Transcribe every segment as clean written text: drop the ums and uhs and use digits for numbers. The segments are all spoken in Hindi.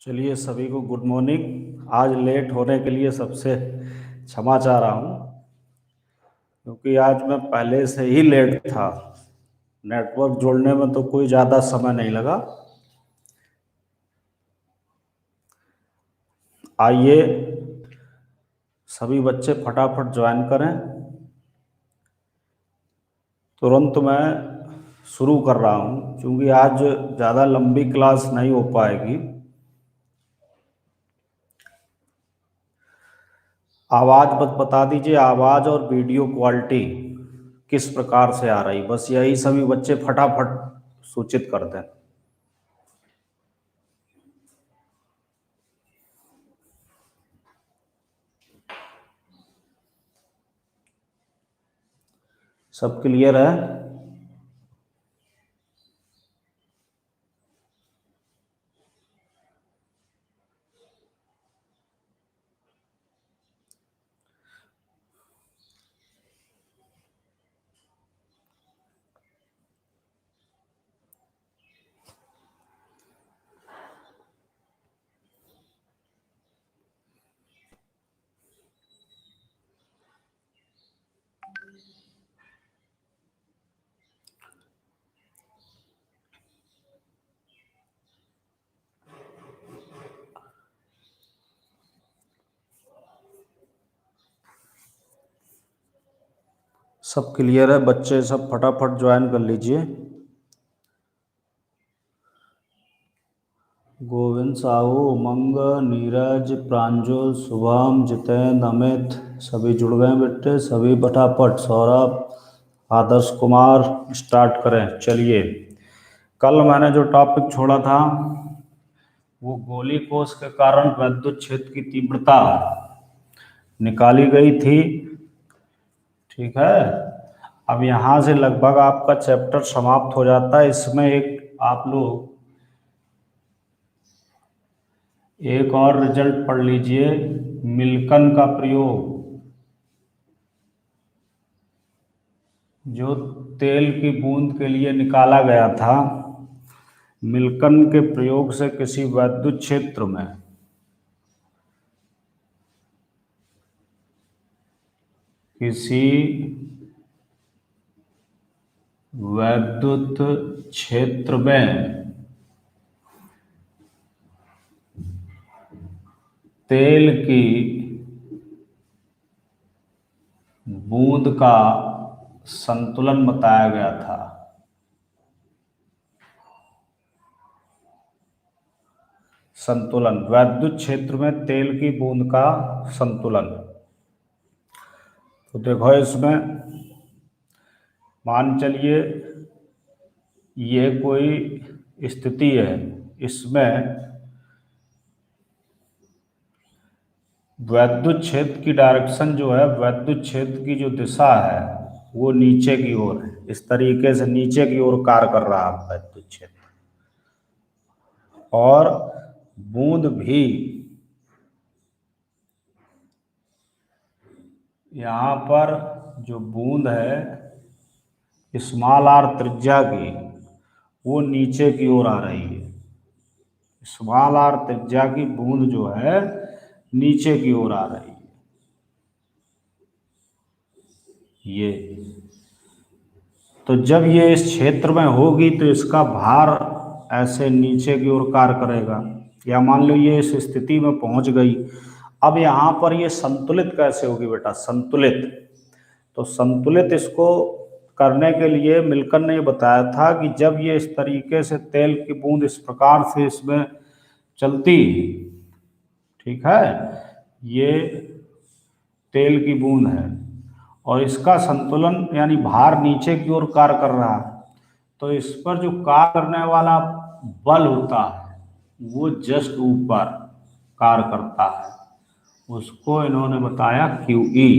चलिए सभी को गुड मॉर्निंग। आज लेट होने के लिए सबसे क्षमा चाह रहा हूँ, क्योंकि आज मैं पहले से ही लेट था। नेटवर्क जोड़ने में तो कोई ज़्यादा समय नहीं लगा। आइए सभी बच्चे फटाफट ज्वाइन करें। तुरंत मैं शुरू कर रहा हूँ, क्योंकि आज ज़्यादा लंबी क्लास नहीं हो पाएगी। आवाज़ बता दीजिए, आवाज़ और वीडियो क्वालिटी किस प्रकार से आ रही, बस यही सभी बच्चे फटाफट सूचित कर दें। सब क्लियर है? सब क्लियर है? बच्चे सब फटाफट ज्वाइन कर लीजिए। गोविंद, साहू, उमंग, नीरज, प्रांजल, शुभम, जितेंद्र, अमित सभी जुड़ गए बेटे। सभी फटाफट। सौरभ, आदर्श कुमार, स्टार्ट करें। चलिए, कल मैंने जो टॉपिक छोड़ा था वो गोली कोष के कारण विद्युत क्षेत्र की तीव्रता निकाली गई थी। ठीक है, अब यहाँ से लगभग आपका चैप्टर समाप्त हो जाता है। इसमें आप लोग एक और रिजल्ट पढ़ लीजिए, मिल्कन का प्रयोग, जो तेल की बूंद के लिए निकाला गया था। मिल्कन के प्रयोग से किसी विद्युत क्षेत्र में किसी विद्युत क्षेत्र में तेल की बूंद का संतुलन बताया गया था। संतुलन, विद्युत क्षेत्र में तेल की बूंद का संतुलन। तो देखो, इसमें मान चलिए ये कोई स्थिति है, इसमें विद्युत क्षेत्र की डायरेक्शन जो है, विद्युत क्षेत्र की जो दिशा है वो नीचे की ओर है। इस तरीके से नीचे की ओर कार्य कर रहा है विद्युत क्षेत्र, और बूंद भी यहाँ पर जो बूंद है स्मॉल आर त्रिज्या की, वो नीचे की ओर आ रही है। स्मॉल आर त्रिज्या की बूंद जो है नीचे की ओर आ रही है। ये तो जब ये इस क्षेत्र में होगी तो इसका भार ऐसे नीचे की ओर कार्य करेगा। या मान लो ये इस स्थिति में पहुंच गई। अब यहाँ पर ये संतुलित कैसे होगी बेटा? संतुलित, तो संतुलित इसको करने के लिए मिल्कन ने ये बताया था कि जब ये इस तरीके से तेल की बूंद इस प्रकार से इसमें चलती, ठीक है, ये तेल की बूंद है और इसका संतुलन यानी भार नीचे की ओर कार्य कर रहा है, तो इस पर जो कार्य करने वाला बल होता है वो जस्ट ऊपर कार्य करता है, उसको इन्होंने बताया QE।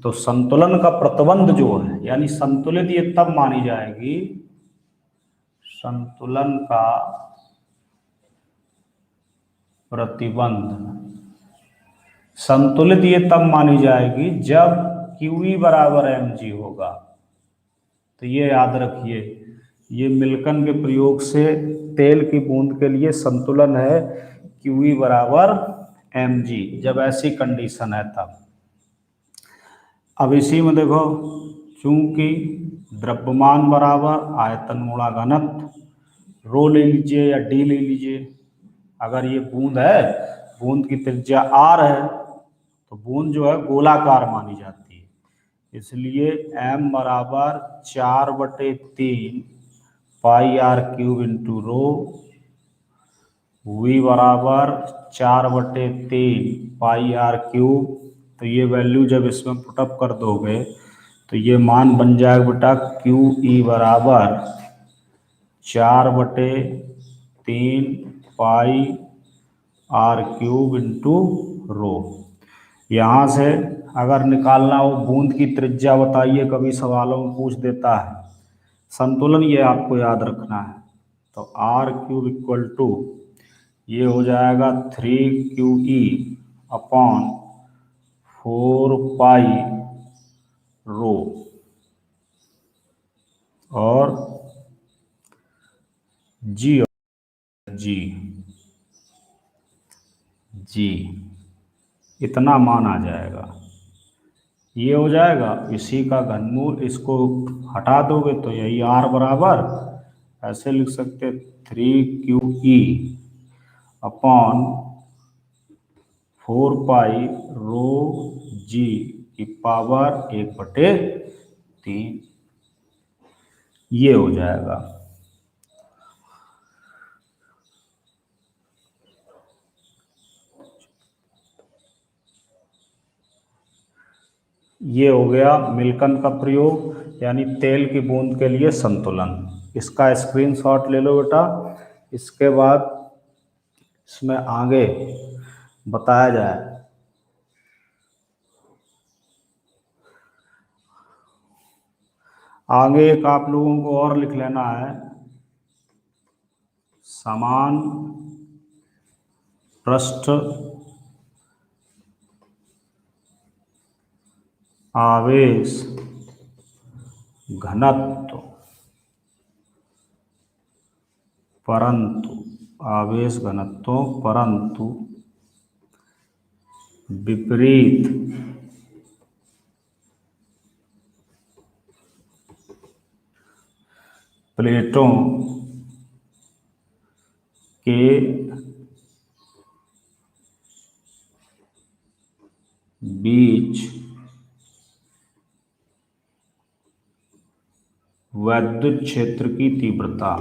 तो संतुलन का प्रतिबंध जो है, यानी संतुलित ये तब मानी जाएगी, संतुलन का प्रतिबंध, संतुलित ये तब मानी जाएगी जब QE बराबर mg होगा। तो ये याद रखिए, ये मिल्कन के प्रयोग से तेल की बूंद के लिए संतुलन है क्यू ई बराबर एम जी, जब ऐसी कंडीशन है तब। अब इसी में देखो, चूंकि द्रव्यमान बराबर आयतन गुणा घनत्व, रो ले लीजिए या डी ले लीजिए। अगर ये बूंद है, बूंद की त्रिज्या आर है, तो बूंद जो है गोलाकार मानी जाती है, इसलिए m बराबर 4/3 pi R cube into rho, v बराबर 4/3 पाई आर क्यूब। तो ये वैल्यू जब इसमें पुटअप कर दोगे तो ये मान बन जाएगा बेटा क्यू ई बराबर 4/3 पाई आर क्यूब इंटू रो। यहाँ से अगर निकालना हो बूंद की त्रिज्या बताइए, कभी सवालों में पूछ देता है, संतुलन ये आपको याद रखना है। तो आर क्यूब इक्वल टू ये हो जाएगा 3 QE अपॉन 4 पाई रो, और जी जी जी इतना मान आ जाएगा। ये हो जाएगा इसी का घनमूल, इसको हटा दोगे तो यही आर बराबर ऐसे लिख सकते 3 QE अपॉन 4 पाई रो जी की पावर 1/3, ये हो जाएगा। ये हो गया मिल्कन का प्रयोग, यानी तेल की बूंद के लिए संतुलन। इसका स्क्रीनशॉट ले लो बेटा। इसके बाद इसमें आगे बताया जाए, आगे एक आप लोगों को और लिख लेना है, समान पृष्ठ आवेश घनत्व परंतु विपरीत प्लेटों के बीच वैद्युत क्षेत्र की तीव्रता।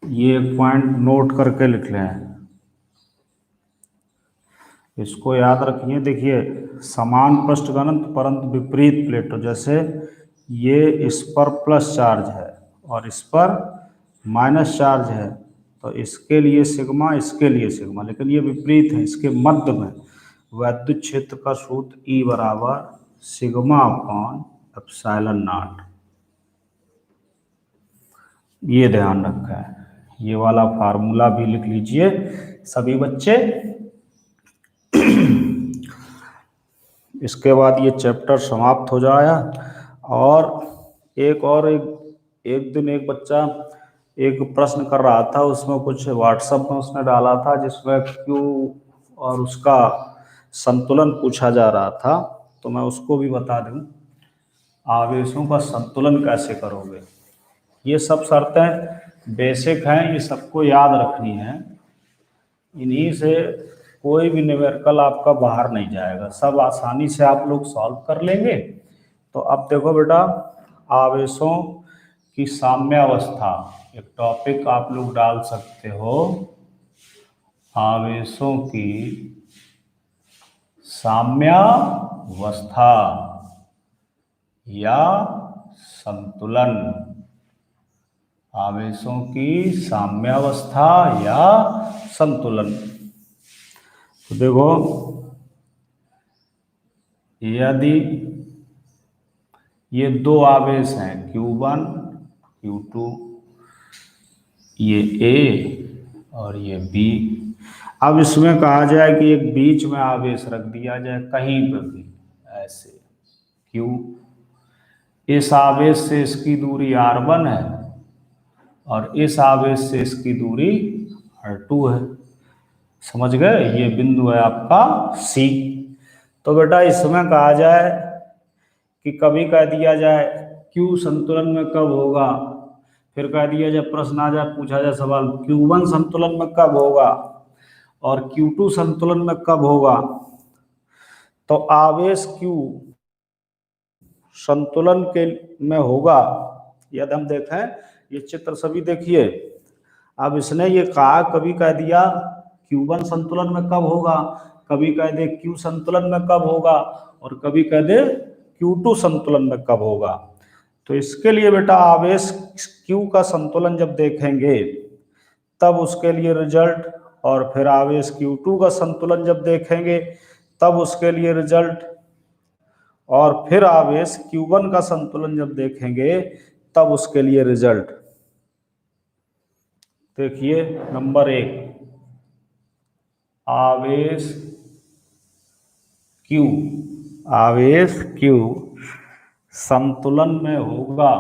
ये एक पॉइंट नोट करके लिख लें, इसको याद रखिए। देखिए, समान पृष्ठ घनत्व परंतु विपरीत प्लेटों, जैसे ये इस पर प्लस चार्ज है और इस पर माइनस चार्ज है, तो इसके लिए सिग्मा, इसके लिए सिग्मा, लेकिन ये विपरीत है, इसके मध्य में वैद्युत क्षेत्र का सूत्र E बराबर सिग्मा अपॉन एप्सिलॉन नॉट। ये ध्यान रखा है, ये वाला फार्मूला भी लिख लीजिए सभी बच्चे। इसके बाद ये चैप्टर समाप्त हो जाया। और एक दिन एक बच्चा एक प्रश्न कर रहा था, उसमें कुछ व्हाट्सएप में उसने डाला था जिसमें क्यू और उसका संतुलन पूछा जा रहा था, तो मैं उसको भी बता दूं, आवेशों का संतुलन कैसे करोगे। ये सब शर्तें बेसिक हैं, ये सबको याद रखनी है, इन्हीं से कोई भी न्यूमेरिकल आपका बाहर नहीं जाएगा, सब आसानी से आप लोग सॉल्व कर लेंगे। तो अब देखो बेटा, आवेशों की साम्यावस्था एक टॉपिक आप लोग डाल सकते हो, आवेशों की साम्यावस्था या संतुलन, आवेशों की साम्यावस्था या संतुलन। तो देखो, यदि ये दो आवेश हैं Q1 Q2, ये A और ये B, अब इसमें कहा जाए कि एक बीच में आवेश रख दिया जाए कहीं पर भी, ऐसे Q, इस आवेश से इसकी दूरी R1 है और इस आवेश से इसकी दूरी r2 है। समझ गए, ये बिंदु है आपका C। तो बेटा इसमें कहा जाए कि कभी कह दिया जाए Q संतुलन में कब होगा, फिर कह दिया जाए प्रश्न आ जाए, पूछा जाए सवाल Q1 संतुलन में कब होगा और Q2 संतुलन में कब होगा। तो आवेश Q संतुलन के में होगा, यदि हम देखें ये चित्र सभी देखिए। अब इसने ये कहा, कभी कह दिया Q1 संतुलन में कब होगा, कभी कह दे Q संतुलन में कब होगा और कभी कह दे Q2 संतुलन में कब होगा। तो इसके लिए बेटा आवेश Q का संतुलन जब देखेंगे तब उसके लिए रिजल्ट, और फिर आवेश Q2 का संतुलन जब देखेंगे तब उसके लिए रिजल्ट, और फिर आवेश Q1 का संतुलन जब देखेंगे तब उसके लिए रिजल्ट। देखिए नंबर 1, आवेश Q संतुलन में होगा,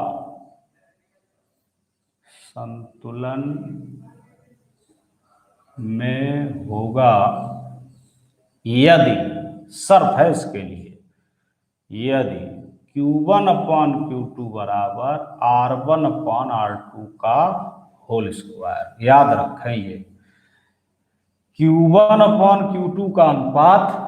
संतुलन में होगा यदि, शर्त है इसके लिए, यदि Q1/Q2 बराबर R1/R2 का होल स्क्वायर। याद रखें ये Q1/Q2 का अनुपात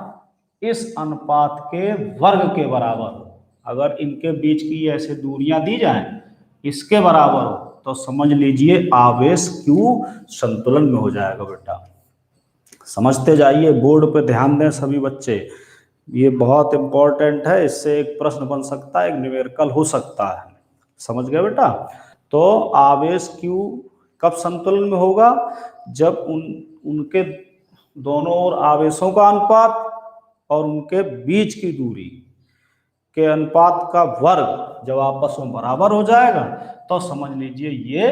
इस अनुपात के वर्ग के बराबर हो। अगर इनके बीच की ऐसे दूरियां दी जाएं इसके बराबर हो तो समझ लीजिए आवेश Q संतुलन में हो जाएगा। बेटा समझते जाइए, बोर्ड पे ध्यान दें सभी बच्चे, ये बहुत इंपॉर्टेंट है, इससे एक प्रश्न बन सकता है, एक न्यूमेरिकल हो सकता है। समझ गए बेटा। तो आवेश Q कब संतुलन में होगा, जब उनके दोनों ओर आवेशों का अनुपात और उनके बीच की दूरी के अनुपात का वर्ग जब आपस में बराबर हो जाएगा तो समझ लीजिए ये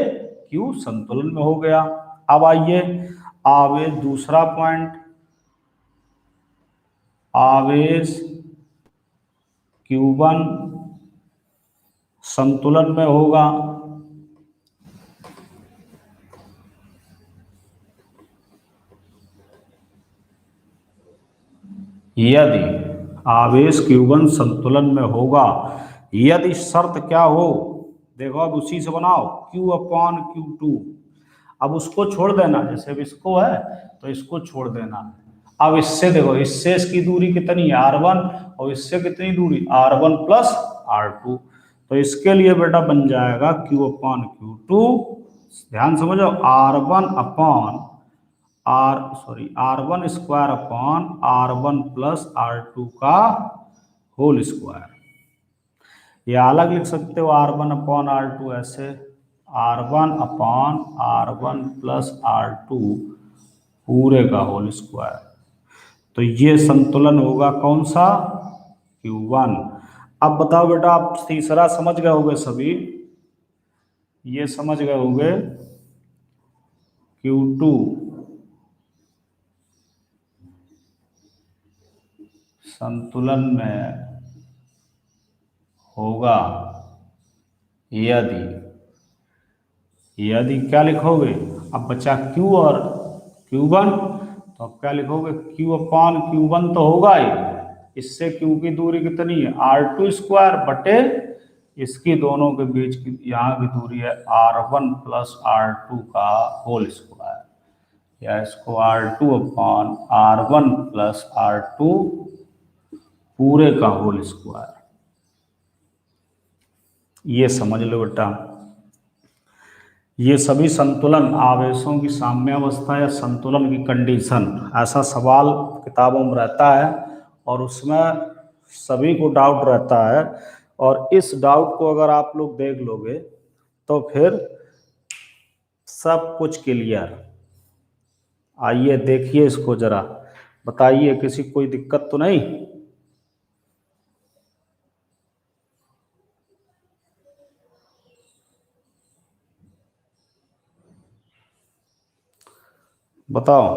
Q संतुलन में हो गया। अब आइए आवेश, दूसरा पॉइंट, आवेश Q1 संतुलन में होगा यदि, आवेश Q1 संतुलन में होगा यदि शर्त क्या हो, देखो अब उसी से बनाओ, Q/Q2। अब उसको छोड़ देना, जैसे अब इसको है तो इसको छोड़ देना। अब इससे देखो, इससे इसकी दूरी कितनी है R1 और इससे कितनी दूरी R1 + R2। तो इसके लिए बेटा बन जाएगा Q/Q2, ध्यान समझो, R1 square upon R1 + R2 का होल स्क्वायर। या अलग लिख सकते हो R1/R2 ऐसे, R1/R1 + R2 पूरे का होल स्क्वायर। तो ये संतुलन होगा कौन सा, Q1। अब बताओ बेटा, आप तीसरा समझ गए होंगे सभी, ये समझ गए होंगे Q2 संतुलन में होगा यदि क्या लिखोगे, अब बचा Q और Q1, तो अब क्या लिखोगे, Q/Q1 तो होगा ही, इससे Q की दूरी कितनी है R2 स्क्वायर बटे इसकी दोनों के बीच की यहाँ की दूरी है R1 + R2 का होल स्क्वायर, या इसको R2/R1 + R2 पूरे का होल स्क्वायर। ये समझ लो बेटा, ये सभी संतुलन, आवेशों की साम्यावस्था या संतुलन की कंडीशन, ऐसा सवाल किताबों में रहता है और उसमें सभी को डाउट रहता है, और इस डाउट को अगर आप लोग देख लोगे तो फिर सब कुछ क्लियर। आइए देखिए इसको जरा, बताइए किसी कोई दिक्कत तो नहीं। बताओ,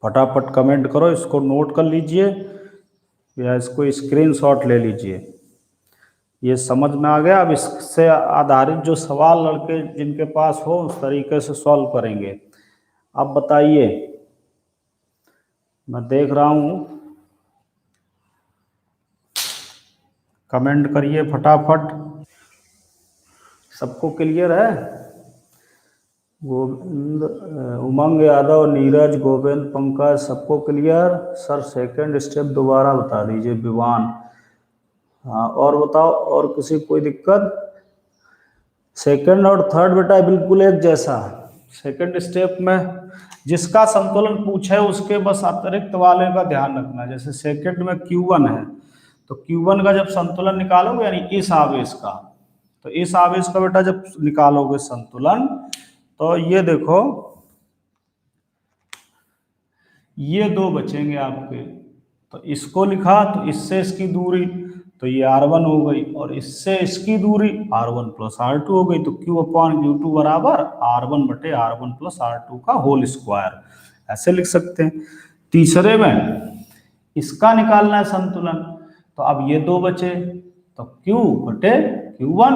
फटाफट कमेंट करो, इसको नोट कर लीजिए या इसको स्क्रीनशॉट ले लीजिए। ये समझ में आ गया। अब इससे आधारित जो सवाल लड़के जिनके पास हो उस तरीके से सॉल्व करेंगे। अब बताइए, मैं देख रहा हूँ, कमेंट करिए फटाफट। सबको क्लियर है? गोविंद, उमंग यादव, नीरज, गोविंद, पंकज, सबको क्लियर? सर सेकंड स्टेप दोबारा बता दीजिए। विवान, हाँ, और बताओ, और किसी कोई दिक्कत? सेकंड और थर्ड बेटा बिल्कुल एक जैसा। सेकंड स्टेप में जिसका संतुलन पूछे उसके बस अतिरिक्त वाले का ध्यान रखना। जैसे सेकंड में Q1 है, तो Q1 का जब संतुलन निकालोगे, यानी इस आवेश का, तो इस आवेश का बेटा जब निकालोगे संतुलन, तो ये देखो, ये दो बचेंगे आपके। तो इसको लिखा तो इससे इसकी दूरी, तो ये R1 हो गई, और इससे इसकी दूरी R1 प्लस R2 हो गई। तो Q/Q2 बराबर R1/R1 प्लस R2 का होल स्क्वायर, ऐसे लिख सकते हैं। तीसरे में इसका निकालना है संतुलन, तो अब ये दो बचे, तो Q/Q1,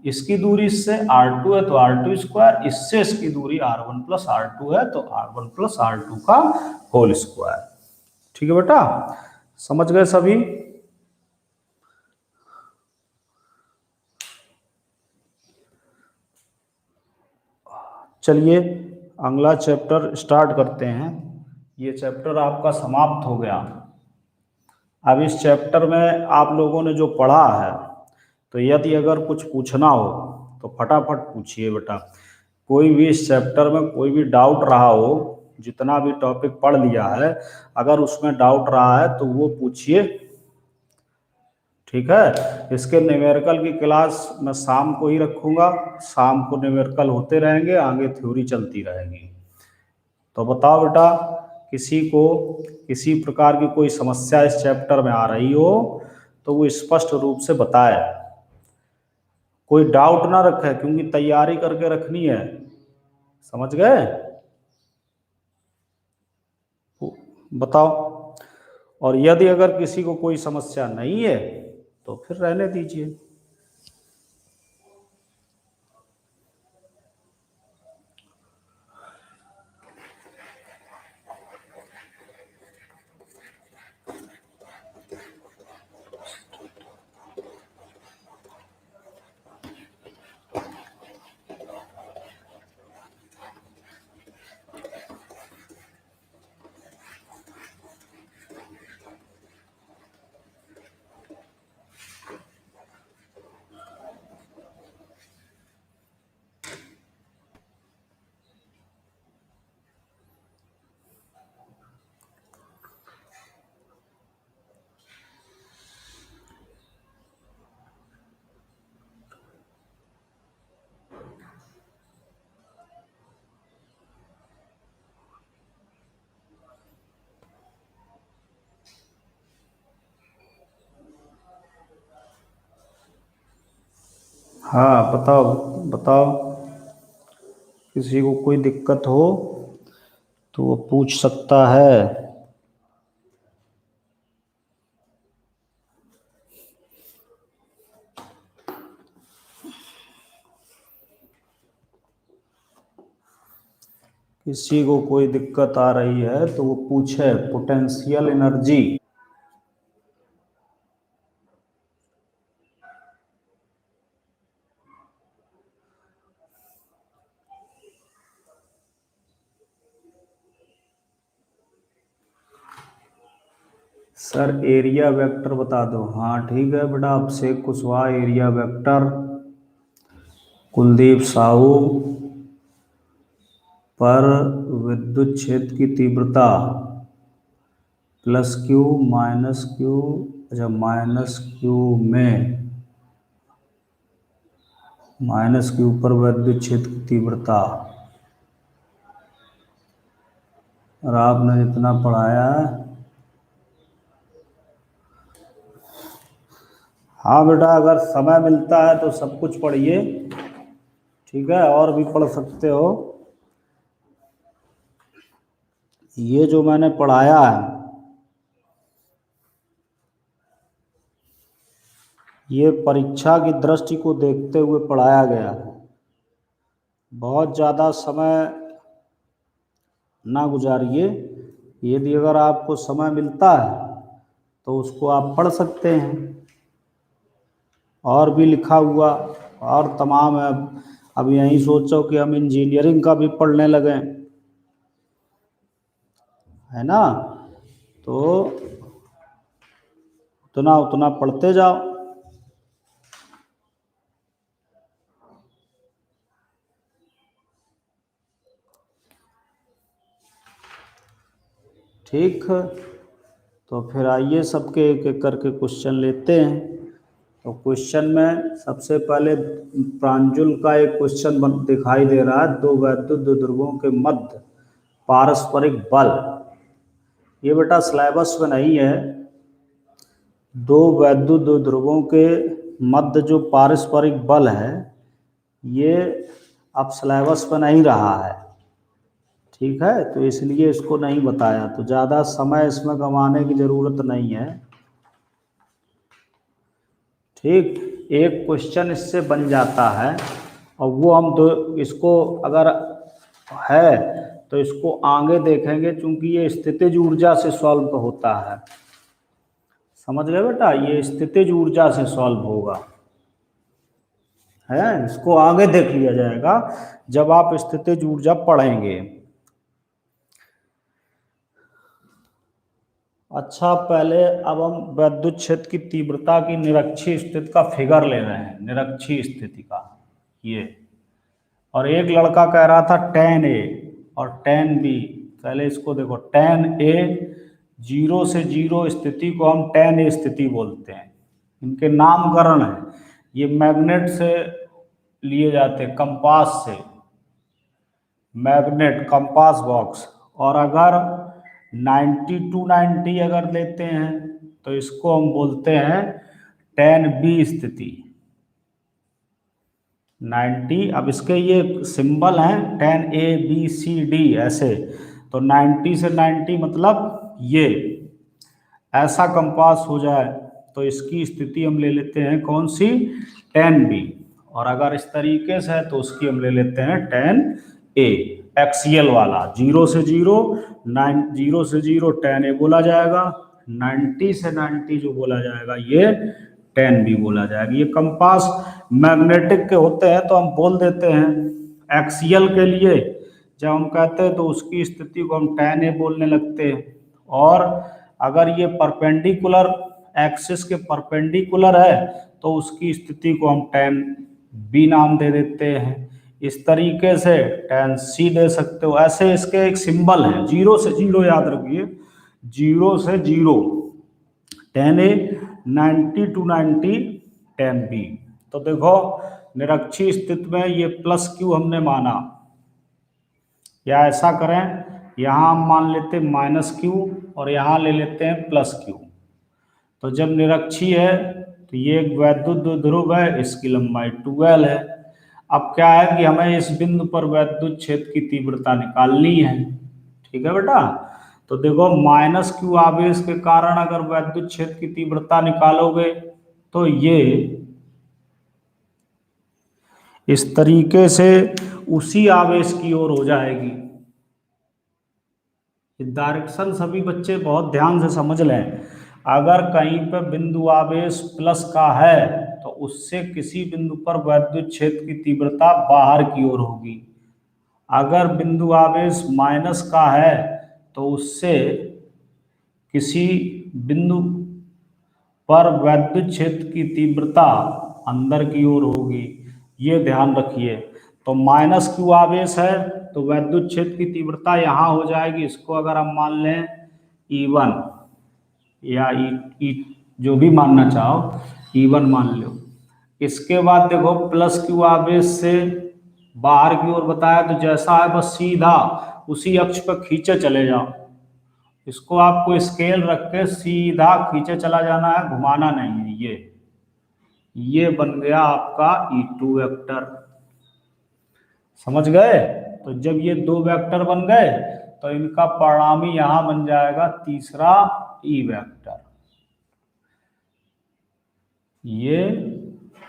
इसकी दूरी इससे R2 है तो R2 स्क्वायर, इससे इसकी दूरी R1 प्लस R2 है तो R1 प्लस R2 का होल स्क्वायर। ठीक है बेटा, समझ गए सभी? चलिए अगला चैप्टर स्टार्ट करते हैं। ये चैप्टर आपका समाप्त हो गया। अब इस चैप्टर में आप लोगों ने जो पढ़ा है, तो यदि अगर कुछ पूछना हो तो फटाफट पूछिए बेटा। कोई भी इस चैप्टर में कोई भी डाउट रहा हो, जितना भी टॉपिक पढ़ लिया है, अगर उसमें डाउट रहा है तो वो पूछिए। ठीक है, इसके न्यूमेरिकल की क्लास मैं शाम को ही रखूँगा। शाम को न्यूमेरिकल होते रहेंगे, आगे थ्योरी चलती रहेगी। तो बताओ बेटा, किसी को किसी प्रकार की कोई समस्या इस चैप्टर में आ रही हो तो वो स्पष्ट रूप से बताए, कोई डाउट ना रखे, क्योंकि तैयारी करके रखनी है। समझ गए? बताओ। और यदि अगर किसी को कोई समस्या नहीं है तो फिर रहने दीजिए। हाँ बताओ बताओ, किसी को कोई दिक्कत हो तो वो पूछ सकता है। किसी को कोई दिक्कत आ रही है तो वो पूछे। Potential energy, sir area vector बता दो। हाँ ठीक है बेटा, अभिषेक कुशवाहा एरिया वेक्टर, कुलदीप साहू पर विद्युत क्षेत्र की तीव्रता +Q -Q, अच्छा -Q में -Q पर विद्युत क्षेत्र की तीव्रता। और आपने जितना पढ़ाया है, हाँ बेटा, अगर समय मिलता है तो सब कुछ पढ़िए। ठीक है, और भी पढ़ सकते हो। ये जो मैंने पढ़ाया है, ये परीक्षा की दृष्टि को देखते हुए पढ़ाया गया है। बहुत ज़्यादा समय ना गुजारिए, यदि अगर आपको समय मिलता है तो उसको आप पढ़ सकते हैं। और भी लिखा हुआ और तमाम है। अब यहीं सोचो कि हम इंजीनियरिंग का भी पढ़ने लगें, है ना, तो उतना उतना पढ़ते जाओ। ठीक है, तो फिर आइए सबके एक एक करके क्वेश्चन लेते हैं। तो क्वेश्चन में सबसे पहले प्रांजुल का एक क्वेश्चन दिखाई दे रहा है, दो वैद्युत द्विध्रुवों के मध्य पारस्परिक बल। ये बेटा सिलेबस में नहीं है। दो वैद्युत द्विध्रुवों के मध्य जो पारस्परिक बल है, ये अब सिलेबस में नहीं रहा है। ठीक है, तो इसलिए इसको नहीं बताया, तो ज़्यादा समय इसमें गंवाने की ज़रूरत नहीं है। ठीक, एक क्वेश्चन इससे बन जाता है और वो हम दो इसको अगर है तो इसको आगे देखेंगे, क्योंकि ये स्थितिज ऊर्जा से सॉल्व होता है। समझ गए बेटा, ये स्थितिज ऊर्जा से सॉल्व होगा, है। इसको आगे देख लिया जाएगा जब आप स्थितिज ऊर्जा पढ़ेंगे। अच्छा, पहले अब हम वैद्युत क्षेत्र की तीव्रता की निरक्षीय स्थिति का फिगर ले रहे हैं, निरक्षीय स्थिति का ये। और एक लड़का कह रहा था tan A और tan B। पहले इसको देखो, tan A 0 से 0 स्थिति को हम tan A स्थिति बोलते हैं। इनके नामकरण है, ये मैग्नेट से लिए जाते हैं, कंपास से, मैग्नेट कंपास बॉक्स। और अगर 90 to 90 अगर लेते हैं तो इसको हम बोलते हैं tan B स्थिति। 90, अब इसके ये सिंबल हैं tan A B C D ऐसे, तो 90 से 90 मतलब ये ऐसा कंपास हो जाए तो इसकी स्थिति हम ले लेते हैं कौन सी, tan B। और अगर इस तरीके से है तो उसकी हम ले लेते हैं tan A, एक्सियल वाला। 0 से 0, 0 से 0 tan A बोला जाएगा, 90 से 90 जो बोला जाएगा ये tan B बोला जाएगा। ये कंपास मैग्नेटिक के होते हैं तो हम बोल देते हैं। एक्सियल के लिए जब हम कहते हैं तो उसकी स्थिति को हम tan A बोलने लगते हैं। और अगर ये परपेंडिकुलर एक्सिस के परपेंडिकुलर है तो उसकी स्थिति को हम tan B नाम दे देते हैं। इस तरीके से tan C दे सकते हो। ऐसे इसके एक सिंबल है, 0 से 0 याद रखिए, 0 से 0 tan A, 90 to 90 tan B। तो देखो निरक्षीय स्थिति में ये प्लस Q हमने माना, या ऐसा करें, यहाँ हम मान लेते हैं माइनस Q और यहाँ ले लेते हैं प्लस Q। तो जब निरक्षीय है तो ये एक वैद्युत द्विध्रुव है, इसकी लंबाई 12 है। अब क्या है कि हमें इस बिंदु पर वैद्युत क्षेत्र की तीव्रता निकालनी है। ठीक है बेटा, तो देखो माइनस Q आवेश के कारण अगर वैद्युत क्षेत्र की तीव्रता निकालोगे तो ये इस तरीके से उसी आवेश की ओर हो जाएगी। डायरेक्शन सभी बच्चे बहुत ध्यान से समझ लें। अगर कहीं पर बिंदु आवेश प्लस का है तो उससे किसी बिंदु पर वैद्युत क्षेत्र की तीव्रता बाहर की ओर होगी। अगर बिंदु आवेश माइनस का है तो उससे किसी बिंदु पर वैद्युत क्षेत्र की तीव्रता अंदर की ओर होगी। ये ध्यान रखिए। तो माइनस Q आवेश है तो वैद्युत क्षेत्र की तीव्रता यहाँ हो जाएगी। इसको अगर हम मान लें E1 या E जो भी मानना चाहो, E1 मान लो। इसके बाद देखो प्लस Q आवेश से बाहर की ओर बताया, तो जैसा है बस सीधा उसी अक्ष पर खींचे चले जाओ। इसको आपको स्केल रख के सीधा खींचे चला जाना है, घुमाना नहीं है। ये बन गया आपका E2 वेक्टर। समझ गए? तो जब ये दो वेक्टर बन गए तो इनका परिणामी यहां बन जाएगा तीसरा E वेक्टर। ये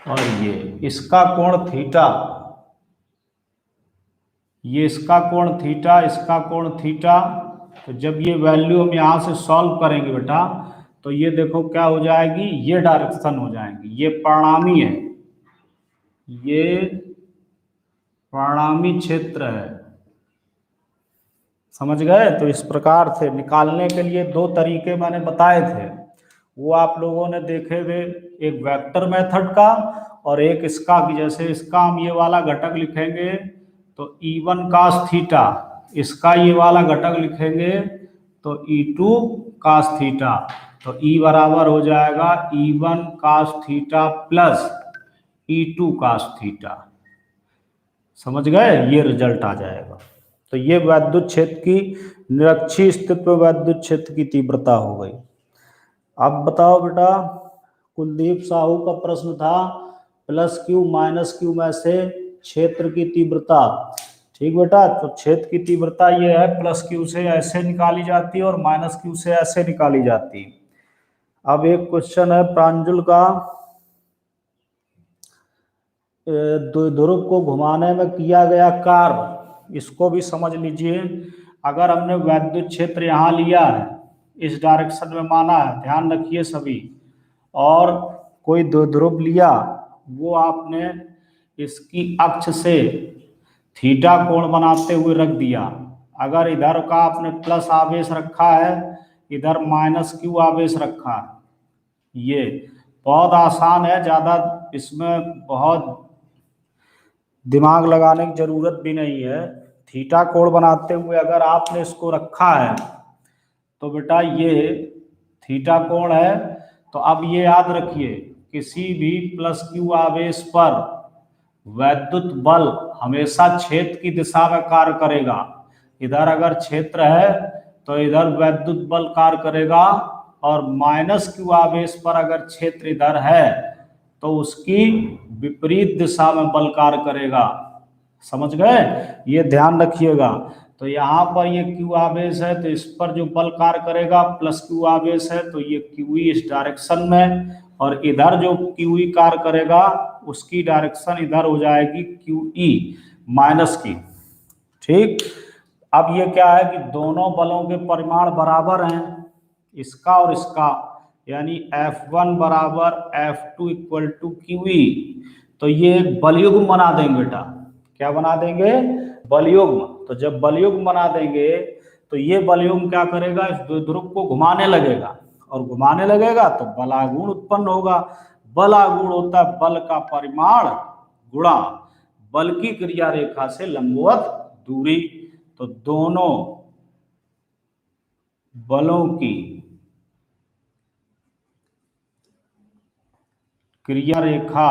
और ये, इसका कोण थीटा, ये इसका कोण थीटा, इसका कोण थीटा। तो जब ये वैल्यू हम यहाँ से सॉल्व करेंगे बेटा, तो ये देखो क्या हो जाएगी, ये डायरेक्शन हो जाएंगी, ये परिणामी है, ये परिणामी क्षेत्र है। समझ गए? तो इस प्रकार से निकालने के लिए दो तरीके मैंने बताए थे, वो आप लोगों ने देखे थे, एक वेक्टर मेथड का और एक इसका, कि जैसे इसका हम ये वाला घटक लिखेंगे तो E1 cos थीटा, इसका ये वाला घटक लिखेंगे तो E2 cos थीटा। तो E बराबर हो जाएगा E1 cos theta plus E2 cos theta. समझ गए? ये रिजल्ट आ जाएगा। तो ये वैद्युत क्षेत्र की निरक्षीय स्थिति में वैद्युत क्षेत्र की तीव्रता हो गई। अब बताओ बेटा, कुलदीप साहू का प्रश्न था प्लस क्यू माइनस क्यू में से क्षेत्र की तीव्रता। ठीक बेटा, तो क्षेत्र की तीव्रता ये है, प्लस क्यू से ऐसे निकाली जाती है और माइनस क्यू से ऐसे निकाली जाती है। अब एक क्वेश्चन है प्रांजल का, ध्रुव को घुमाने में किया गया कार्य, इसको भी समझ लीजिए। अगर हमने वैद्युत क्षेत्र यहाँ लिया है, इस डायरेक्शन में माना है, ध्यान रखिए सभी, और कोई ध्रुव लिया, वो आपने इसकी अक्ष से थीटा कोण बनाते हुए रख दिया। अगर इधर का आपने प्लस आवेश रखा है, इधर माइनस क्यू आवेश रखा है, ये बहुत आसान है, ज़्यादा इसमें बहुत दिमाग लगाने की जरूरत भी नहीं है। थीटा कोण बनाते हुए अगर आपने इसको रखा है तो बेटा ये थीटा कोण है। तो अब ये याद रखिए, किसी भी प्लस क्यू आवेश पर वैद्युत बल हमेशा क्षेत्र की दिशा में कार्य करेगा। इधर अगर क्षेत्र है तो इधर वैद्युत बल कार्य करेगा, और माइनस क्यू आवेश पर अगर क्षेत्र इधर है तो उसकी विपरीत दिशा में बल कार्य करेगा। समझ गए? ये ध्यान रखिएगा। तो यहाँ पर ये क्यू आवेश है तो इस पर जो बल कार्य करेगा प्लस क्यू आवेश है तो ये क्यू इस डायरेक्शन में, और इधर जो क्यू ई कार्य करेगा उसकी डायरेक्शन इधर हो जाएगी क्यू ई माइनस की। ठीक, अब ये क्या है कि दोनों बलों के परिमाण बराबर हैं, इसका और इसका, यानी F1 बराबर F2 इक्वल टू क्यूई। तो ये एक बलयुग्म बना देंगे बेटा। क्या बना देंगे? बलयुग्म। तो जब बलयुग्म बना देंगे तो ये बलयुग्म क्या करेगा, इस द्विध्रुव को घुमाने लगेगा, और घुमाने लगेगा तो बलागुण उत्पन्न होगा। बलागुण होता है बल का परिमाण गुणा बल की क्रिया रेखा से लंबवत दूरी। तो दोनों बलों की क्रिया रेखा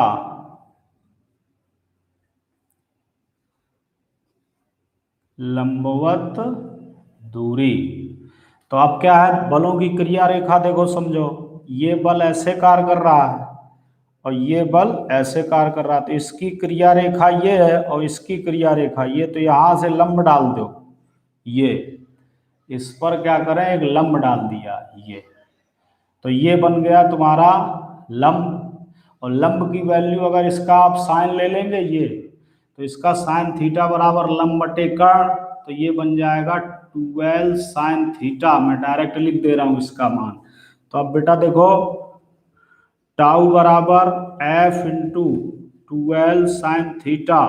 लंबवत दूरी। तो अब क्या है, बलों की क्रिया रेखा देखो, समझो, ये बल ऐसे कार्य कर रहा है और ये बल ऐसे कार्य कर रहा है, तो इसकी क्रिया रेखा ये है और इसकी क्रिया रेखा ये, तो यहां से लंब डाल दो, ये इस पर क्या करें, एक लंब डाल दिया, ये तो ये बन गया तुम्हारा लंब। और लंब की वैल्यू अगर इसका आप साइन ले लेंगे ये, तो इसका साइन थीटा बराबर लंब बटे कर्ण, तो ये बन जाएगा 12 साइन थीटा। मैं डायरेक्ट लिख दे रहा हूं इसका मान। तो अब बेटा देखो, टाउ बराबर एफ इंटू 12 साइन थीटा,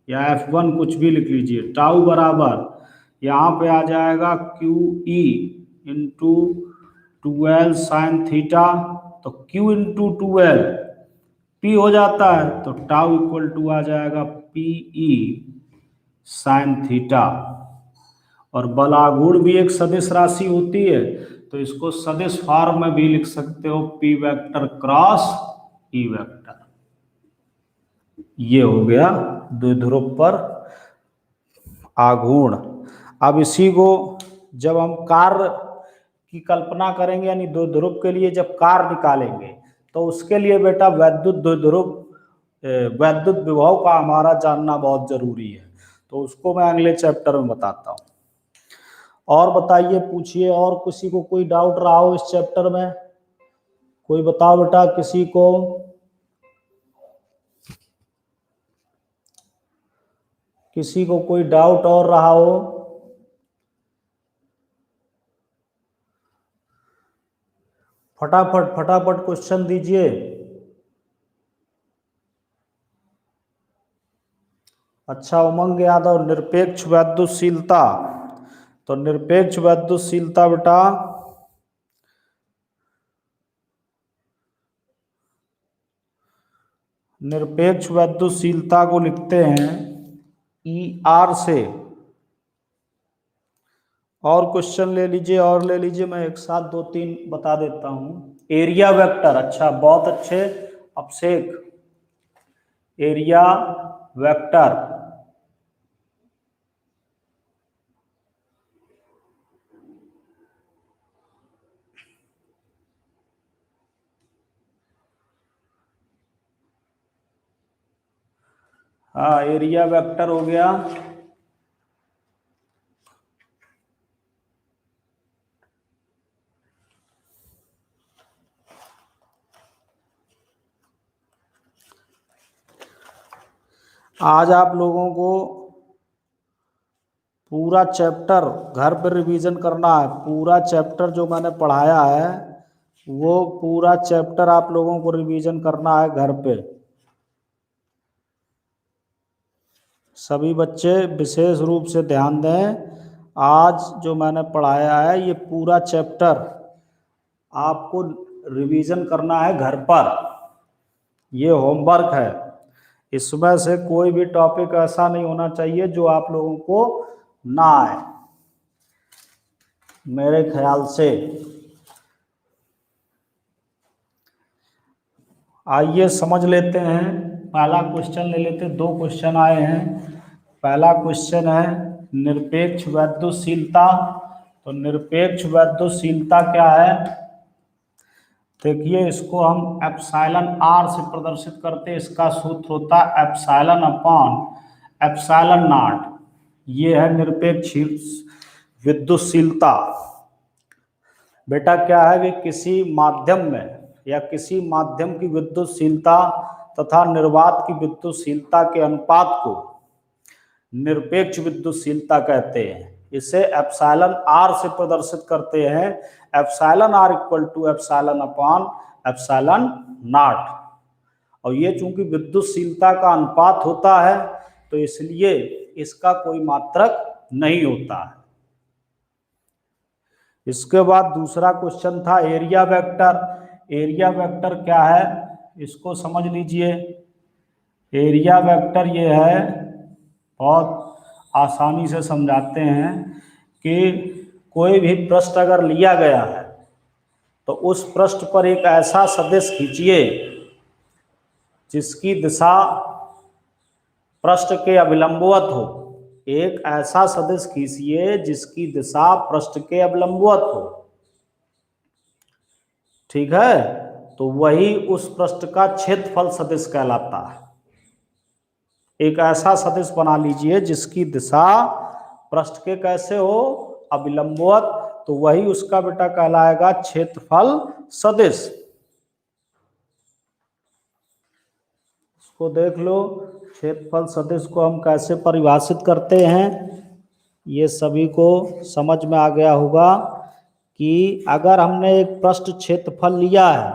या F1 कुछ भी लिख लीजिए, टाउ बराबर यहाँ पे आ जाएगा Q E into 12 sine theta. तो Q इंटू 12 P हो जाता है, तो टाउ इक्वल टू आ जाएगा PE साइन थीटा। और बलागुण भी एक सदिश राशि होती है, तो इसको सदिश फॉर्म में भी लिख सकते हो, P vector cross E vector. ये हो गया द्विध्रुव पर आघूर्ण। अब इसी को जब हम कार्य की कल्पना करेंगे, यानी द्विध्रुव के लिए जब कार्य निकालेंगे, तो उसके लिए बेटा वैद्युत द्विध्रुव वैद्युत विभव का हमारा जानना बहुत जरूरी है। तो उसको मैं अगले चैप्टर में बताता हूँ। और बताइए, पूछिए, और किसी को कोई डाउट रहा हो इस चैप्टर में, कोई बताओ बेटा, किसी को कोई डाउट और रहा हो? फटाफट फटाफट क्वेश्चन दीजिए। अच्छा, उमंग यादव, निरपेक्ष वैद्युतशीलता। तो निरपेक्ष वैद्युतशीलता बेटा, निरपेक्ष वैद्युतशीलता को लिखते हैं ER से। और क्वेश्चन ले लीजिए, और ले लीजिए, मैं एक साथ 2-3 बता देता हूं। एरिया वेक्टर, अच्छा बहुत अच्छे अभिषेक, एरिया वेक्टर। हाँ, एरिया वेक्टर हो गया। आज आप लोगों को पूरा चैप्टर घर पर रिवीजन करना है। पूरा चैप्टर जो मैंने पढ़ाया है वो पूरा चैप्टर आप लोगों को रिवीजन करना है घर पे। सभी बच्चे विशेष रूप से ध्यान दें, आज जो मैंने पढ़ाया है ये पूरा चैप्टर आपको रिवीजन करना है घर पर। ये होमवर्क है। इसमें से कोई भी टॉपिक ऐसा नहीं होना चाहिए जो आप लोगों को ना आए, मेरे ख्याल से। आइए समझ लेते हैं। पहला क्वेश्चन ले लेते हैं, 2 क्वेश्चन आए हैं। पहला क्वेश्चन है निरपेक्ष वैद्युतशीलता। तो निरपेक्ष वैद्युतशीलता क्या है? देखिए, इसको हम एप्सिलॉन R से प्रदर्शित करते हैं। इसका सूत्र होता है एप्सिलॉन अपॉन एप्सिलॉन नॉट। ये है निरपेक्ष विद्युतशीलता। बेटा क्या है कि किसी माध्यम में या किसी माध्यम की विद्युतशीलता तथा निर्वात की विद्युतशीलता के अनुपात को निरपेक्ष विद्युतशीलता कहते हैं। इसे एप्सिलॉन R से प्रदर्शित करते हैं। Epsilon R equal to epsilon upon epsilon not. और ये चूंकि विद्युतशीलता का अनुपात होता है तो इसलिए इसका कोई मात्रक नहीं होता है। इसके बाद दूसरा क्वेश्चन था एरिया वेक्टर। एरिया वेक्टर क्या है इसको समझ लीजिए। एरिया वेक्टर ये है, बहुत आसानी से समझाते हैं कि कोई भी पृष्ठ अगर लिया गया है तो उस पृष्ठ पर एक ऐसा सदिश खींचिए जिसकी दिशा पृष्ठ के अभिलंबवत हो। एक ऐसा सदिश खींचिए जिसकी दिशा पृष्ठ के अभिलंबवत हो। ठीक है, तो वही उस पृष्ठ का क्षेत्रफल सदिश कहलाता है। एक ऐसा सदिश बना लीजिए जिसकी दिशा पृष्ठ के कैसे हो, अभिलंबवत, तो वही उसका बेटा कहलाएगा क्षेत्रफल सदिश। इसको देख लो, क्षेत्रफल सदिश को हम कैसे परिभाषित करते हैं, ये सभी को समझ में आ गया होगा कि अगर हमने एक पृष्ठ क्षेत्रफल लिया है,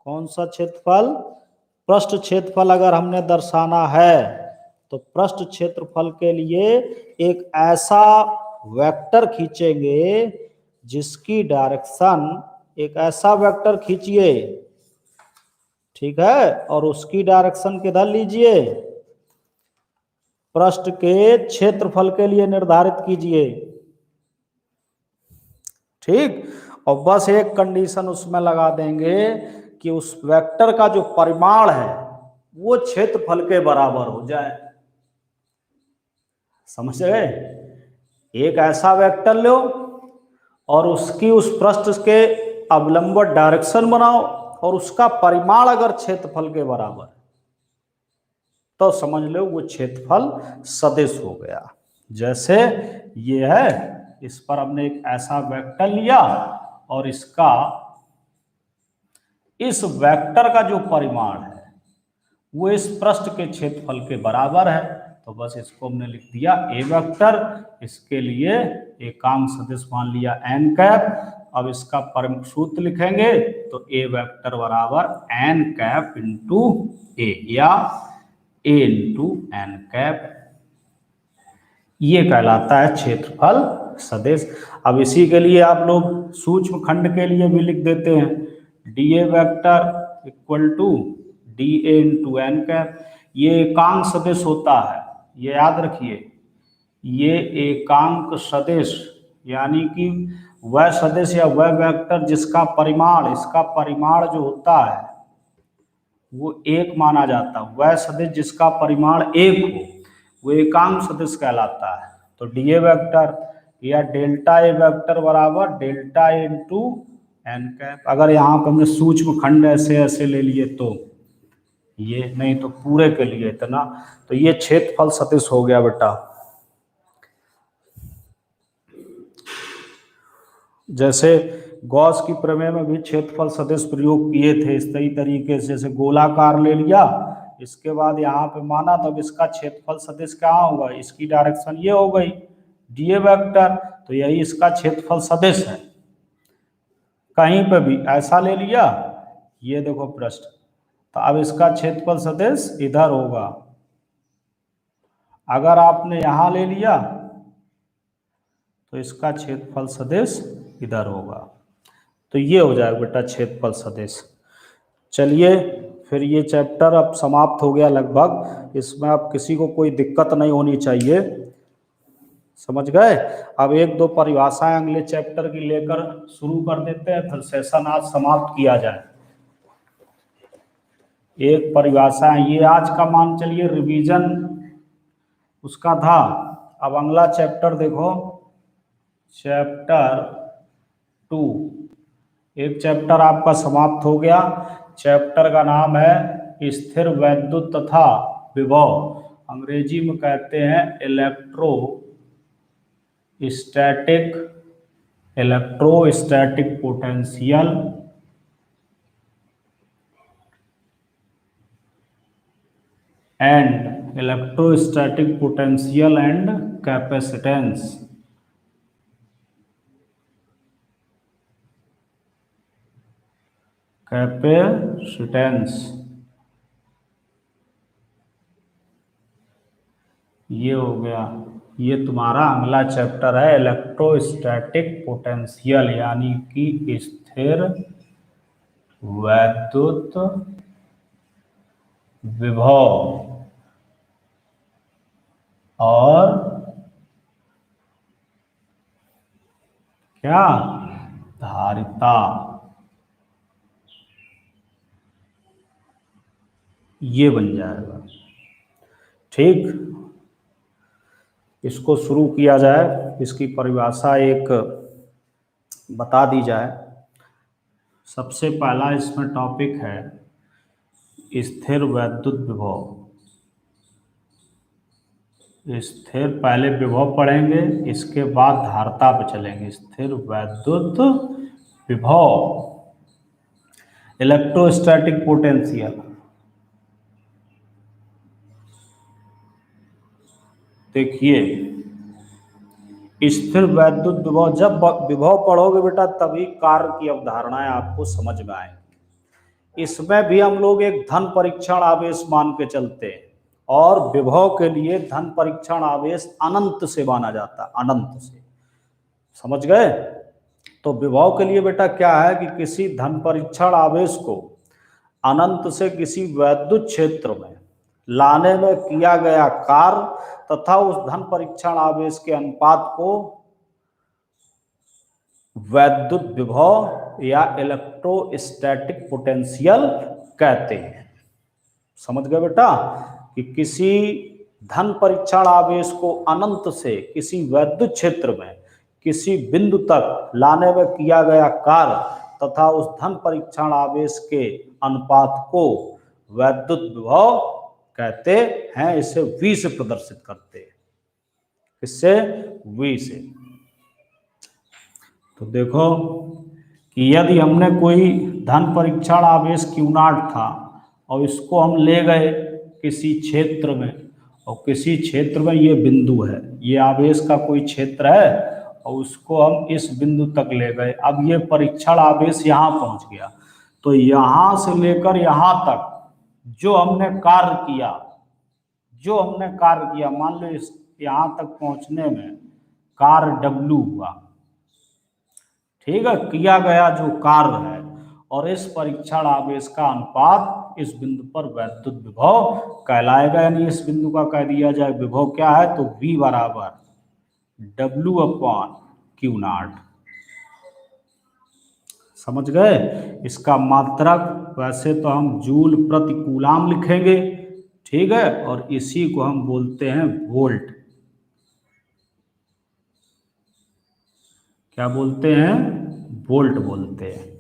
कौन सा क्षेत्रफल, पृष्ठ क्षेत्रफल अगर हमने दर्शाना है तो पृष्ठ क्षेत्रफल के लिए एक ऐसा वेक्टर खींचेंगे जिसकी डायरेक्शन, एक ऐसा वेक्टर खींचिए, ठीक है, और उसकी डायरेक्शन किधर लीजिए, पृष्ठ के क्षेत्रफल के लिए निर्धारित कीजिए। ठीक, और बस एक कंडीशन उसमें लगा देंगे कि उस वेक्टर का जो परिमाण है वो क्षेत्रफल के बराबर हो जाए। समझ गए? एक ऐसा वेक्टर लो और उसकी उस पृष्ठ के अवलंबन डायरेक्शन बनाओ और उसका परिमाण अगर क्षेत्रफल के बराबर तो समझ लो वो क्षेत्रफल सदिश हो गया। जैसे ये है, इस पर हमने एक ऐसा वेक्टर लिया और इसका इस वेक्टर का जो परिमाण है वो इस पृष्ठ के क्षेत्रफल के बराबर है। तो बस इसको हमने लिख दिया ए वेक्टर, इसके लिए एकांक सदिश मान लिया एन कैप। अब इसका सूत्र लिखेंगे तो ए वेक्टर बराबर एन कैप इंटू ए, या ए इंटू एन कैप, ये कहलाता है क्षेत्रफल सदिश। अब इसी के लिए आप लोग सूक्ष्म खंड के लिए भी लिख देते हैं D A vector equal to D A into N cap. ये एकांक सदिश होता है, ये याद रखिए, ये एकांक सदिश यानी कि वह सदिश या वह वेक्टर जिसका परिमाण, इसका परिमाण जो होता है वो एक माना जाता है, वह सदिश जिसका परिमाण एक हो वो एकांक सदिश कहलाता है। तो डी ए वेक्टर या डेल्टा ए वेक्टर बराबर delta A into N cap. अगर यहाँ पर हमने सूक्ष्म खंड ऐसे ऐसे ले लिए तो ये, नहीं तो पूरे के लिए इतना, तो ये क्षेत्रफल सदिश हो गया बेटा। जैसे गॉस की प्रमेय में भी क्षेत्रफल सदिश प्रयोग किए थे इस तरीके से, जैसे गोलाकार ले लिया, इसके बाद यहाँ पे माना, तब इसका क्षेत्रफल सदिश क्या होगा, इसकी डायरेक्शन ये हो गई डी ए वेक्टर, तो यही इसका क्षेत्रफल सदिश है। कहीं पे भी ऐसा ले लिया, ये देखो पृष्ठ, तो अब इसका क्षेत्रफल सदिश इधर होगा। अगर आपने यहां ले लिया तो इसका क्षेत्रफल सदिश इधर होगा। तो ये हो जाएगा बेटा क्षेत्रफल सदिश। चलिए फिर ये चैप्टर अब समाप्त हो गया लगभग, इसमें अब किसी को कोई दिक्कत नहीं होनी चाहिए, समझ गए। अब एक दो परिभाषाएं अगले चैप्टर की लेकर शुरू कर देते हैं, फिर सेशन आज समाप्त किया जाए। एक परिभाषा है, ये आज का मान चलिए रिवीजन उसका था। अब अगला चैप्टर देखो, चैप्टर 2, एक चैप्टर आपका समाप्त हो गया। चैप्टर का नाम है स्थिर वैद्युत तथा विभव, अंग्रेजी में कहते हैं electrostatic potential and electrostatic potential and capacitance. ये हो गया, ये तुम्हारा अगला चैप्टर है इलेक्ट्रोस्टैटिक पोटेंशियल, यानी कि स्थिर वैद्युत विभव और क्या, धारिता। ये बन जाएगा, ठीक। इसको शुरू किया जाए, इसकी परिभाषा एक बता दी जाए। सबसे पहला इसमें टॉपिक है स्थिर वैद्युत विभव। स्थिर पहले विभव पढ़ेंगे, इसके बाद धारिता पे चलेंगे। स्थिर वैद्युत विभव, इलेक्ट्रोस्टैटिक पोटेंशियल। देखिए स्थिर वैद्युत विभव, जब विभव पढ़ोगे बेटा तभी कार्य की अवधारणाएं आपको समझ में आएंगी। इसमें भी हम लोग एक धन परीक्षण आवेश मान के चलते हैं, और विभव के लिए धन परीक्षण आवेश अनंत से माना जाता है, अनंत से, समझ गए। तो विभव के लिए बेटा क्या है कि किसी धन परीक्षण आवेश को अनंत से किसी वैद्युत क्षेत्र में लाने में किया गया कार्य तथा उस धन परीक्षण आवेश के अनुपात को वैद्युत विभव या इलेक्ट्रोस्टैटिक पोटेंशियल कहते हैं। समझ गए बेटा कि किसी धन परीक्षण आवेश को अनंत से किसी वैद्युत क्षेत्र में किसी बिंदु तक लाने में किया गया कार्य तथा उस धन परीक्षण आवेश के अनुपात को वैद्युत विभव कहते हैं। इसे V से प्रदर्शित करते हैं, इससे V से। तो देखो कि यदि हमने कोई धन परीक्षण आवेश Q नॉट था और इसको हम ले गए किसी क्षेत्र में, और किसी क्षेत्र में ये बिंदु है, ये आवेश का कोई क्षेत्र है और उसको हम इस बिंदु तक ले गए। अब ये परीक्षण आवेश यहाँ पहुँच गया, तो यहाँ से लेकर यहाँ तक जो हमने कार्य किया, मान लो इस यहाँ तक पहुँचने में कार्य W हुआ, ठीक है, किया गया जो कार्य है, और इस परीक्षण आवेश का अनुपात इस बिंदु पर वैद्युत विभव कहलाएगा। यानी इस बिंदु का कह दिया जाए विभव क्या है, तो V बराबर W/Q नॉट। समझ गए? इसका मात्रक वैसे तो हम जूल प्रति कूलाम लिखेंगे, ठीक है, और इसी को हम बोलते हैं वोल्ट। क्या बोलते हैं? वोल्ट बोलते हैं।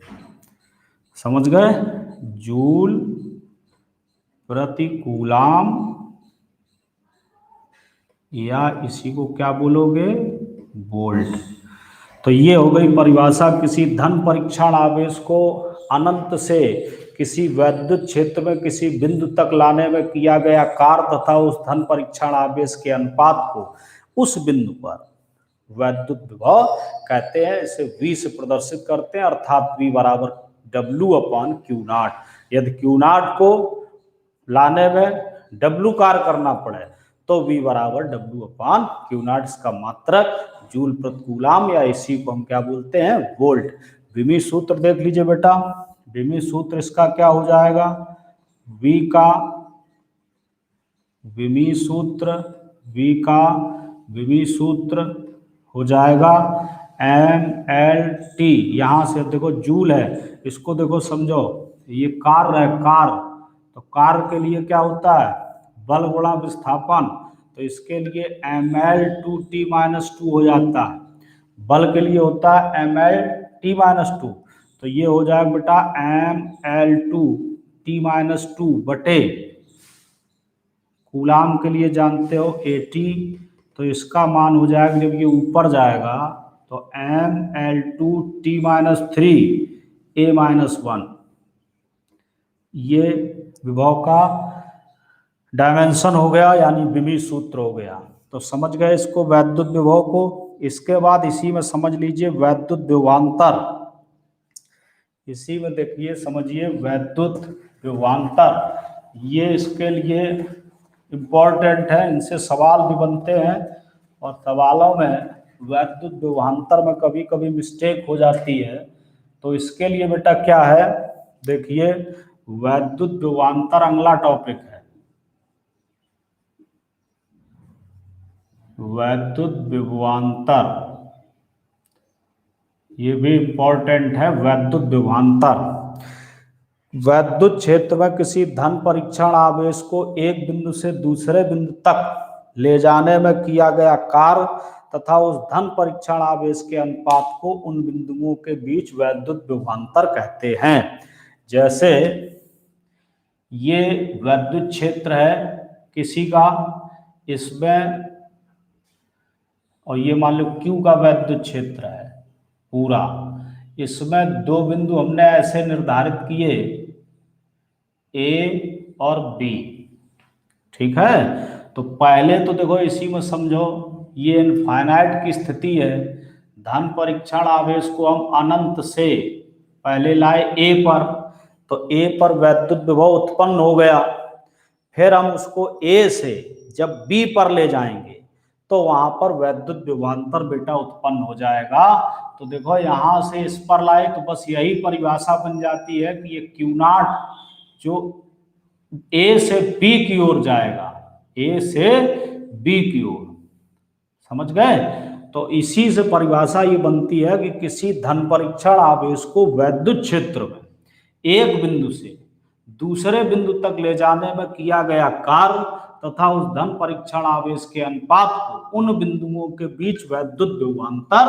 समझ गए? जूल प्रति कूलाम, या इसी को क्या बोलोगे? वोल्ट। तो ये हो गई परिभाषा किसी धन परीक्षण आवेश को अनंत से किसी वैद्युत क्षेत्र में किसी बिंदु तक लाने में किया गया कार्य तथा उस धन परीक्षण आवेश के अनुपात को उस बिंदु पर वैद्युत विभव कहते हैं। इसे V से प्रदर्शित करते हैं, अर्थात V बराबर W/Q नॉट। यदि Q नॉट को लाने में W कार्य करना पड़े तो V बराबर W/Q नॉट। इसका मात्रक जूल प्रति कूलाम, या इसी को हम क्या बोलते हैं? वोल्ट। विमी सूत्र देख लीजिए बेटा। विमी सूत्र इसका क्या हो जाएगा? V का विमी सूत्र हो जाएगा mLT। यहाँ से देखो जूल है, इसको देखो समझो, ये कार्य है, कार्य, तो कार्य के लिए क्या होता है? बल गुणा विस्थापन। तो इसके लिए mL/T-2 हो जाता है, बल के लिए होता है mL/T-2। तो ये हो जाएगा बेटा mL/T-2 बटे कूलाम के लिए जानते हो AT। तो इसका मान हो जाएगा, जब ये ऊपर जाएगा तो mL/T-3A-1। ये विभव का डायमेंशन हो गया, यानी विमी सूत्र हो गया। तो समझ गए इसको, वैद्युत विभव को। इसके बाद इसी में समझ लीजिए वैद्युत विभवांतर। इसी में देखिए, समझिए वैद्युत विभवांतर, ये इसके लिए इम्पोर्टेंट है, इनसे सवाल भी बनते हैं, और सवालों में वैद्युत विभवांतर में कभी कभी मिस्टेक हो जाती है। तो इसके लिए बेटा क्या है, देखिए वैद्युत विभवांतर अगला टॉपिक है। वैद्युत विभवांतर, ये भी इम्पोर्टेंट है। वैद्युत विभवांतर, वैद्युत क्षेत्र में किसी धन परीक्षण आवेश को एक बिंदु से दूसरे बिंदु तक ले जाने में किया गया कार्य तथा उस धन परीक्षण आवेश के अनुपात को उन बिंदुओं के बीच वैद्युत विभवांतर कहते हैं। जैसे ये वैद्युत क्षेत्र है किसी का, इसमें, और ये मान लो Q का वैद्युत क्षेत्र है पूरा, इसमें दो बिंदु हमने ऐसे निर्धारित किए A और B, ठीक है। तो पहले तो देखो इसी में समझो, ये इनफाइनाइट की स्थिति है, धन परीक्षण आवेश को हम अनंत से पहले लाए A पर, तो A पर वैद्युत विभव उत्पन्न हो गया, फिर हम उसको A से जब B पर ले जाएंगे तो वहां पर वैद्युत विभवांतर बेटा उत्पन्न हो जाएगा। तो देखो यहां से इस पर लाए तो बस यही परिभाषा बन जाती है कि ये Q नॉट जो A से B की ओर जाएगा, A से B की ओर, समझ गए। तो इसी से परिभाषा ये बनती है कि किसी धन परीक्षण आवेश को वैद्युत क्षेत्र में एक बिंदु से दूसरे बिंदु तक ले जाने में किया गया कार्य तथा उस धन परीक्षण आवेश के अनुपात को उन बिंदुओं के बीच वैद्युत विभवांतर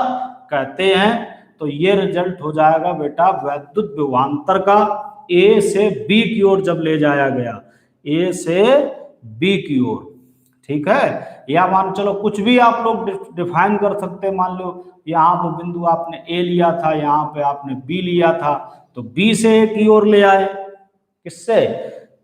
कहते हैं। तो ये रिजल्ट हो जाएगा बेटा वैद्युत विभवांतर का, A से B की ओर जब ले जाया गया, A से B की ओर, ठीक है। या मान चलो कुछ भी आप लोग डिफाइन कर सकते हैं। मान लो यहाँ पे बिंदु आपने ए लिया था, यहाँ पे आपने बी लिया था, तो बी से ए की ओर ले आए, किससे,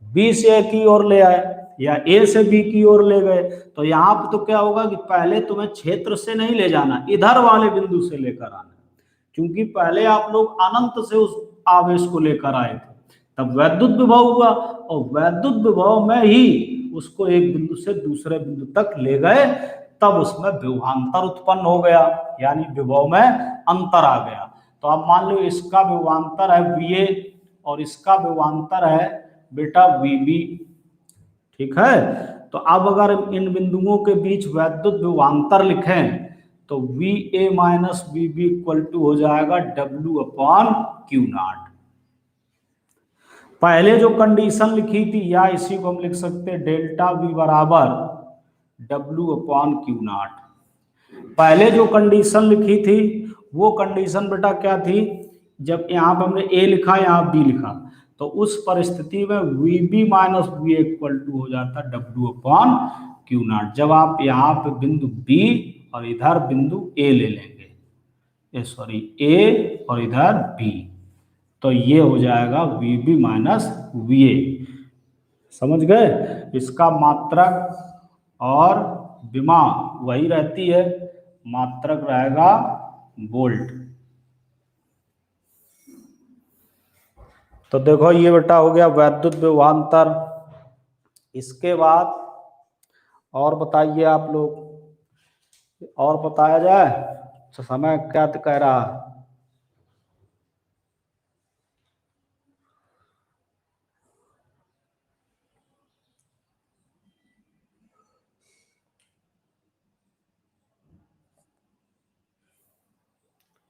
बी से ए की ओर ले आए, या ए से बी की ओर ले गए। तो यहाँ पे तो क्या होगा कि पहले तुम्हें क्षेत्र से नहीं ले जाना, इधर वाले बिंदु से लेकर आना, क्योंकि पहले आप लोग अनंत से उस आवेश को लेकर आए थे, तब वैद्युत विभव हुआ, और वैद्युत विभव में ही उसको एक बिंदु से दूसरे बिंदु तक ले गए, तब उसमें विभवांतर उत्पन्न हो गया, यानी विभव में अंतर आ गया। तो अब मान लो इसका विभवांतर है VA और इसका विभवांतर है बेटा VB, ठीक है। तो अब अगर इन बिंदुओं के बीच वैद्युत विभवांतर लिखें तो VA minus VB equal to हो जाएगा W/Q0। पहले जो कंडीशन लिखी थी, या इसी को हम लिख सकते हैं डेल्टा V बराबर W/Q0। पहले जो कंडीशन लिखी थी वो कंडीशन बेटा क्या थी, जब यहाँ पर हमने A लिखा, यहाँ B लिखा, तो उस परिस्थिति में VB minus VA equal to हो जाता W/Q0। जब आप यहाँ पे बिंदु B और इधर बिंदु A ले लेंगे, सॉरी A और इधर B, तो ये हो जाएगा VB माइनस VA। समझ गए। इसका मात्रक और विमा वही रहती है, मात्रक रहेगा वोल्ट। तो देखो ये बेटा हो गया वैद्युत विभवांतर। इसके बाद और बताइए आप लोग, और बताया जाए तो समय क्या कह रहा है।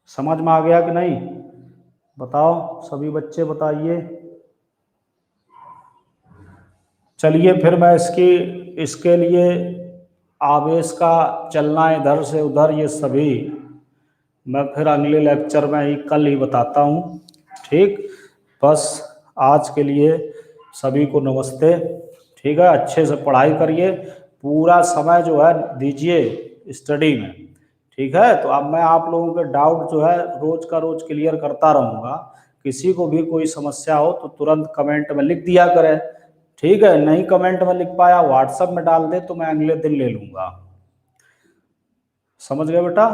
समझ में आ गया कि नहीं, बताओ सभी बच्चे बताइए। चलिए फिर मैं इसके लिए आवेश का चलना इधर से उधर, ये सभी मैं फिर अगले लेक्चर में ही कल ही बताता हूँ, ठीक। बस आज के लिए सभी को नमस्ते, ठीक है। अच्छे से पढ़ाई करिए, पूरा समय जो है दीजिए स्टडी में, ठीक है। तो अब मैं आप लोगों के डाउट जो है रोज का रोज क्लियर करता रहूँगा। किसी को भी कोई समस्या हो तो तुरंत कमेंट में लिख दिया करें, ठीक है। नहीं कमेंट में लिख पाया व्हाट्सएप में डाल दे तो मैं अगले दिन ले लूँगा। समझ गए बेटा।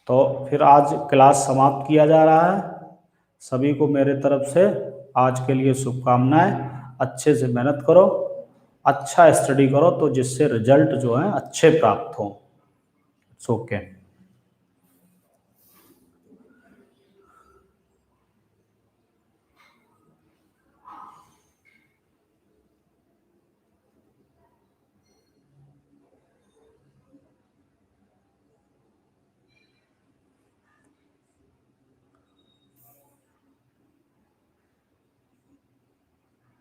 तो फिर आज क्लास समाप्त किया जा रहा है। सभी को मेरे तरफ से आज के लिए शुभकामनाएं। अच्छे से मेहनत करो, अच्छा स्टडी करो, तो जिससे रिजल्ट जो है अच्छे प्राप्त हो। ओके।